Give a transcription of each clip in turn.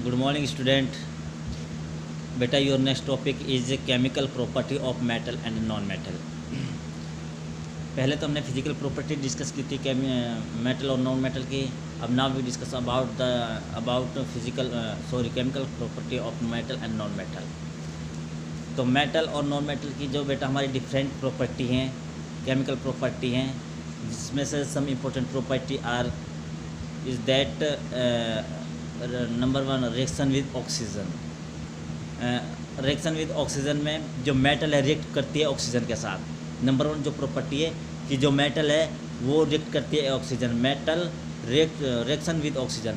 Good morning student. बेटा your next topic is chemical property of metal and non metal. पहले तो हमने physical property discuss की थी मेटल और नॉन मेटल की। अब now we discuss about chemical property of metal and non metal. तो मेटल और नॉन मेटल की जो बेटा हमारी डिफरेंट प्रॉपर्टी हैं, केमिकल प्रॉपर्टी हैं, जिसमें से some important property are is that number 1 reaction with oxygen. Reaction with oxygen में जो मेटल है रिएक्ट करती है ऑक्सीजन के साथ। नंबर 1 जो प्रॉपर्टी है कि जो मेटल है वो रिएक्ट करती है oxygen. Metal reaction with oxygen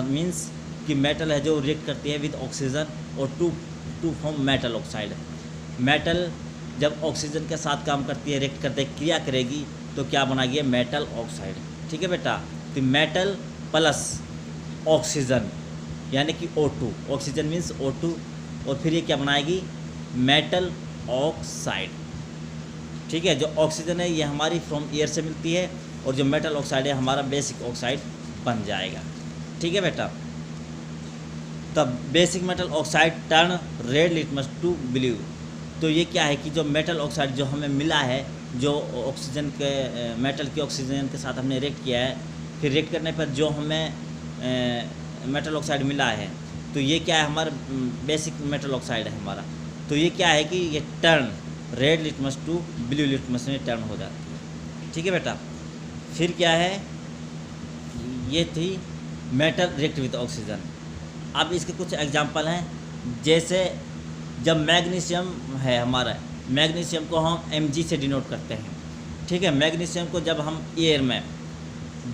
means कि मेटल है जो रिएक्ट करती है विद ऑक्सीजन और to form metal oxide. Metal जब ऑक्सीजन के साथ काम करती है, रिएक्ट करते क्रिया करेगी तो क्या बनाएगी? Metal oxide. ठीक है बेटा। तो मेटल प्लस ऑक्सीजन यानी कि O2, ऑक्सीजन मीन्स O2, और फिर ये क्या बनाएगी? Metal oxide. ठीक है। जो ऑक्सीजन है ये हमारी फ्रॉम एयर से मिलती है और जो मेटल ऑक्साइड है हमारा बेसिक ऑक्साइड बन जाएगा। ठीक है बेटा। तब basic metal oxide turn red litmus to blue. तो ये क्या है कि जो मेटल ऑक्साइड जो हमें मिला है, जो ऑक्सीजन के मेटल की ऑक्सीजन के साथ हमने रिएक्ट किया है, फिर रिएक्ट करने पर जो हमें मेटल ऑक्साइड मिला है, तो ये क्या है? हमारा बेसिक मेटल ऑक्साइड है हमारा। तो ये क्या है कि ये turn red litmus to blue litmus में टर्न हो जाती है। ठीक है बेटा। फिर क्या है? ये थी मेटल रिएक्ट विद ऑक्सीजन। अब इसके कुछ एग्जांपल हैं। जैसे जब मैग्नीशियम है हमारा, मैग्नीशियम को हम Mg से डिनोट करते हैं। ठीक है। मैग्नीशियम को जब हम एयर में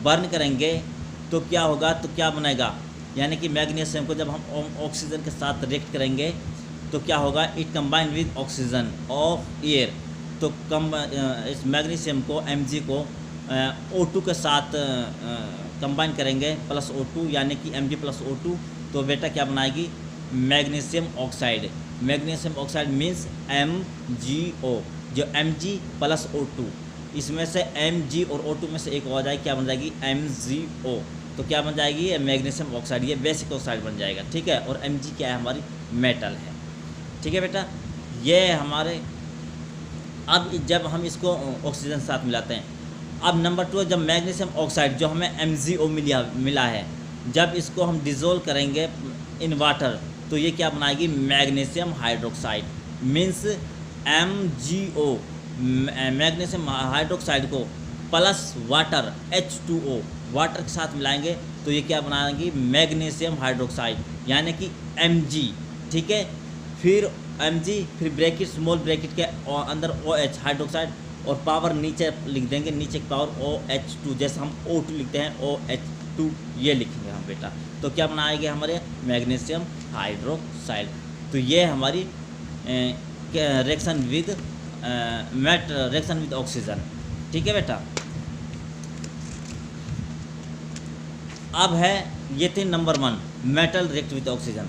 बर्न करेंगे तो क्या होगा? तो क्या बनेगा? यानी कि मैग्नीशियम को जब हम ऑक्सीजन के साथ रिएक्ट करेंगे तो क्या होगा? It combine with oxygen of air. तो इस मैग्नीशियम को Mg को O2 के साथ कंबाइन करेंगे प्लस O2 यानी कि Mg प्लस O2, तो बेटा क्या बनाएगी? Magnesium oxide. Magnesium oxide means MgO, जो Mg प्लस O2, इसमें से Mg और O2 में से एक हो जाएगी, क्या बन जाएगी? MgO। तो क्या बन जाएगी? ये मैग्नीशियम ऑक्साइड, ये बेसिक ऑक्साइड बन जाएगा। ठीक है। और Mg क्या है? हमारी मेटल है। ठीक है बेटा। ये हमारे अब जब हम इसको ऑक्सीजन के साथ मिलाते हैं, अब नंबर 2 जब मैग्नीशियम ऑक्साइड जो हमें MgO मिला है, जब इसको हम डिज़ोल्व करेंगे इन वाटर तो ये क्या बनाएगी? Magnesium hydroxide means MgO। Magnesium hydroxide को प्लस वाटर H2O वाटर के साथ मिलाएंगे तो ये क्या बनाएंगी? मैग्नीशियम हाइड्रोक्साइड यानी कि Mg। ठीक है। फिर Mg, फिर ब्रैकेट स्मॉल ब्रैकेट के अंदर OH हाइड्रोक्साइड, और पावर नीचे लिख देंगे, नीचे की पावर OH2, जैसे हम O2 लिखते हैं OH2 ये लिखेंगे हम बेटा। तो क्या बनाएंगे? हमारे मैग्नीशियम हाइड्रोक्साइड। तो ये हमारी रिएक्शन विद ऑक्सीजन। ठीक है बेटा। अब है ये थे number 1 metal react with oxygen.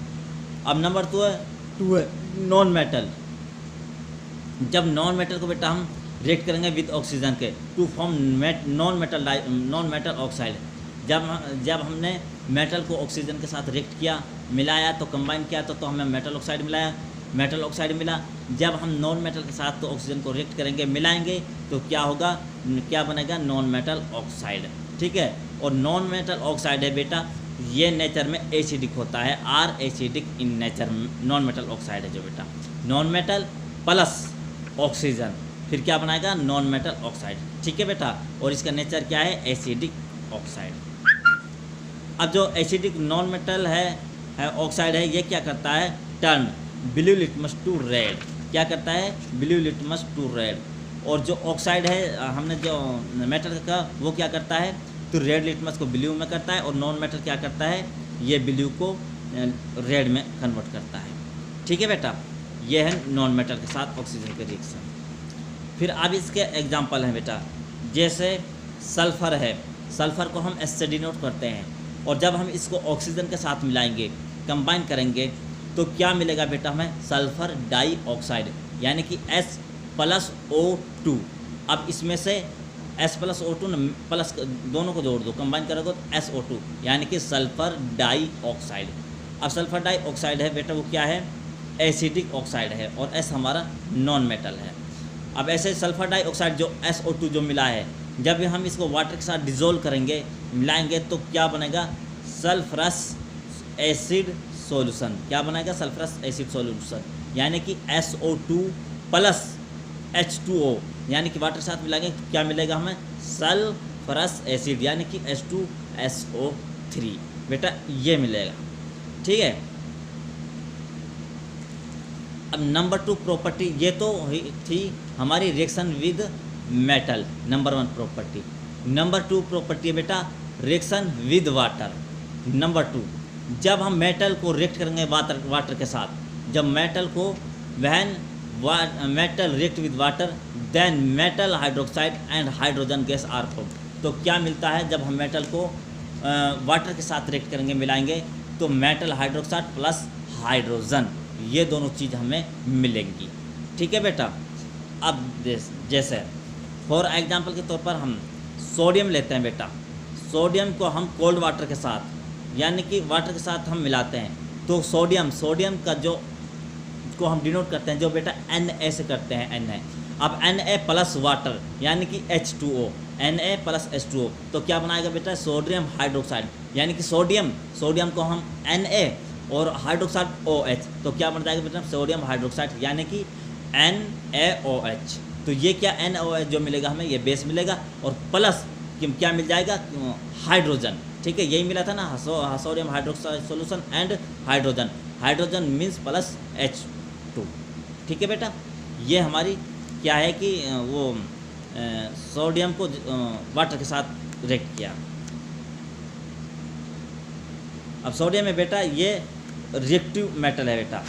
अब नंबर 2 है नॉन मेटल। जब नॉन मेटल को बेटा हम रिएक्ट करेंगे विद ऑक्सीजन के to form non metal oxide. जब हमने मेटल को ऑक्सीजन के साथ रिएक्ट किया, मिलाया, तो कंबाइन किया तो हमें मेटल ऑक्साइड मिलाया, मेटल ऑक्साइड मिला। जब हम नॉन मेटल के साथ तो ऑक्सीजन को रिएक्ट करेंगे, मिलाएंगे, तो क्या होगा? क्या बनेगा? Non metal oxide. ठीक है। और नॉन मेटल ऑक्साइड है बेटा, ये नेचर में एसिडिक होता है, are acidic in nature. Non metal oxide है जो बेटा, नॉन मेटल प्लस ऑक्सीजन, फिर क्या बनाएगा? Non metal oxide. ठीक है बेटा। और इसका नेचर क्या है? Acidic oxide. अब जो एसिडिक नॉन मेटल है ऑक्साइड है, ये क्या करता है? Turn blue litmus to red. क्या करता है? Blue litmus to red. और जो ऑक्साइड है हमने जो मेटल का, वो क्या करता है? तो रेड लिटमस को ब्लू में करता है, और नॉन मेटल क्या करता है? ये ब्लू को रेड में कन्वर्ट करता है। ठीक है बेटा। ये है नॉन मेटल के साथ ऑक्सीजन के रिएक्शन। फिर अब इसके एग्जांपल हैं बेटा। जैसे सल्फ़र है, सल्फ़र को हम S से डिनोट करते हैं, और जब हम इसको ऑक्सीजन के साथ मिलाएंगे, कंबाइन करेंगे, तो क्या मिलेगा बेटा? हमें सल्फ़र डाइऑक्साइड यानी कि S प्लस O2। अब इसमें से S प्लस O2 प्लस दोनों को जोड़ दो, कंबाइन करोगे तो SO2 यानी कि सल्फ़र डाइऑक्साइड। अब सल्फर डाइऑक्साइड है बेटा, वो क्या है, एसिडिक ऑक्साइड है, और एस हमारा नॉन मेटल है। अब ऐसे सल्फर डाइऑक्साइड जो SO2 जो मिला है, जब हम इसको वाटर के साथ डिज़ोल्व करेंगे, मिलाएंगे, तो क्या बनेगा, सल्फरस एसिड सॉल्यूशन। क्या बनेगा, सल्फरस एसिड सॉल्यूशन, यानी कि SO2 प्लस H2O, यानी कि वाटर के साथ मिलाएंगे तो क्या मिलेगा हमें, सल्फरस एसिड, यानी कि H2SO3 बेटा ये मिलेगा। ठीक है। अब नंबर 2 प्रॉपर्टी, ये तो थी हमारी reaction with metal, number 1 property. Number 2 property है बेटा रिएक्शन विद वाटर। नंबर 2, जब हम मेटल को रिएक्ट करेंगे वाटर के साथ, जब मेटल को when metal react with water, then metal hydroxide and hydrogen gas are form. तो क्या मिलता है, जब हम मेटल को वाटर के साथ रिएक्ट करेंगे, मिलाएंगे, तो मेटल हाइड्रोक्साइड प्लस हाइड्रोजन, ये दोनों चीज़ हमें मिलेंगी। ठीक है बेटा। अब जैसे फॉर एग्जांपल के तौर पर हम सोडियम लेते हैं बेटा, सोडियम को हम कोल्ड वाटर के साथ, यानी कि वाटर के साथ हम मिलाते हैं, तो सोडियम का जो को हम डिनोट करते हैं जो बेटा Na से करते हैं, Na। अब Na प्लस वाटर यानी कि H2O, Na प्लस H2O, तो क्या बनाएगा बेटा, सोडियम हाइड्रोक्साइड, यानी कि सोडियम को हम Na और हाइड्रोक्साइड OH, तो क्या बन जाएगा बेटा, सोडियम हाइड्रोक्साइड, यानी कि NaOH। तो ये क्या NaOH जो मिलेगा हमें, ये बेस मिलेगा, और प्लस क्या मिल जाएगा, हाइड्रोजन। ठीक है, यही मिला था ना, sodium hydroxide solution and hydrogen means plus H2। ठीक है बेटा, ये हमारी क्या है कि वो सोडियम को वाटर के साथ रिएक्ट किया। अब सोडियम में बेटा ये रिएक्टिव मेटल है बेटा।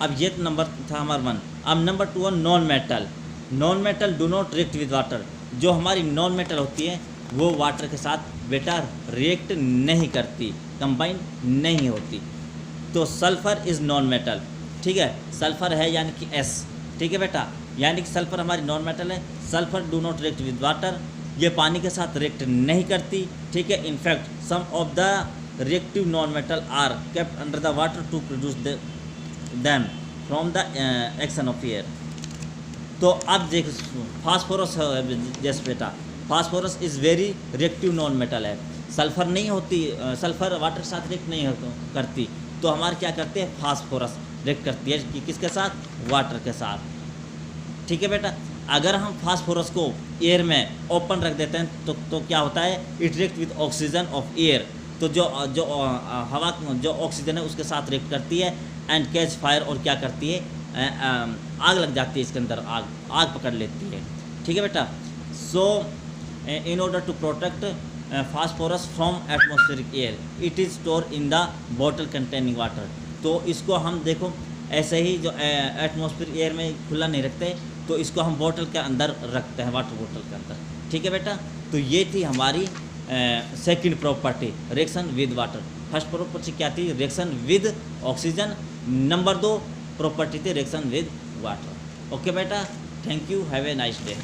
अब ये नंबर था हमारा 1। अब number 2 non metal do not react with water. जो हमारी नॉन मेटल होती है वो वाटर के साथ बेटा रिएक्ट नहीं करती, कंबाइन नहीं होती। तो सल्फर इज़ नॉन मेटल। ठीक है, सल्फर है यानी कि S। ठीक है बेटा, यानी कि सल्फर हमारी नॉन मेटल है। Sulphur do not react with water, ये पानी के साथ रिएक्ट नहीं करती। ठीक है, in fact some of the reactive non metal are kept under the water to produce them from the action of air. तो अब देख फास्फोरस जैसे बेटा, phosphorus is very reactive non metal है। सल्फर नहीं होती, सल्फर वाटर के साथ रिएक्ट नहीं करती, तो हमारे क्या करते हैं, फास्फोरस रिएक्ट करती है कि किसके साथ, वाटर के साथ। ठीक है बेटा, अगर हम फास्फोरस को एयर में ओपन रख देते हैं तो क्या होता है, it react with oxygen of air. तो जो हवा जो ऑक्सीजन है उसके साथ रिएक्ट करती है एंड कैच फायर, और क्या करती है, आग लग जाती है इसके अंदर, आग पकड़ लेती है। ठीक है बेटा, सो in order to protect phosphorus from atmospheric air, it is stored in the bottle containing water। तो इसको हम देखो ऐसे ही जो एटमॉस्फेयर एयर में खुला नहीं रखते, तो इसको हम बोतल के अंदर रखते हैं, वाटर बोतल के अंदर। ठीक है बेटा, तो ये थी हमारी second property, reaction with water. First property क्या थी, reaction with oxygen. Number 2 property थी रिएक्शन विद वाटर। ओके बेटा, thank you, have a nice day.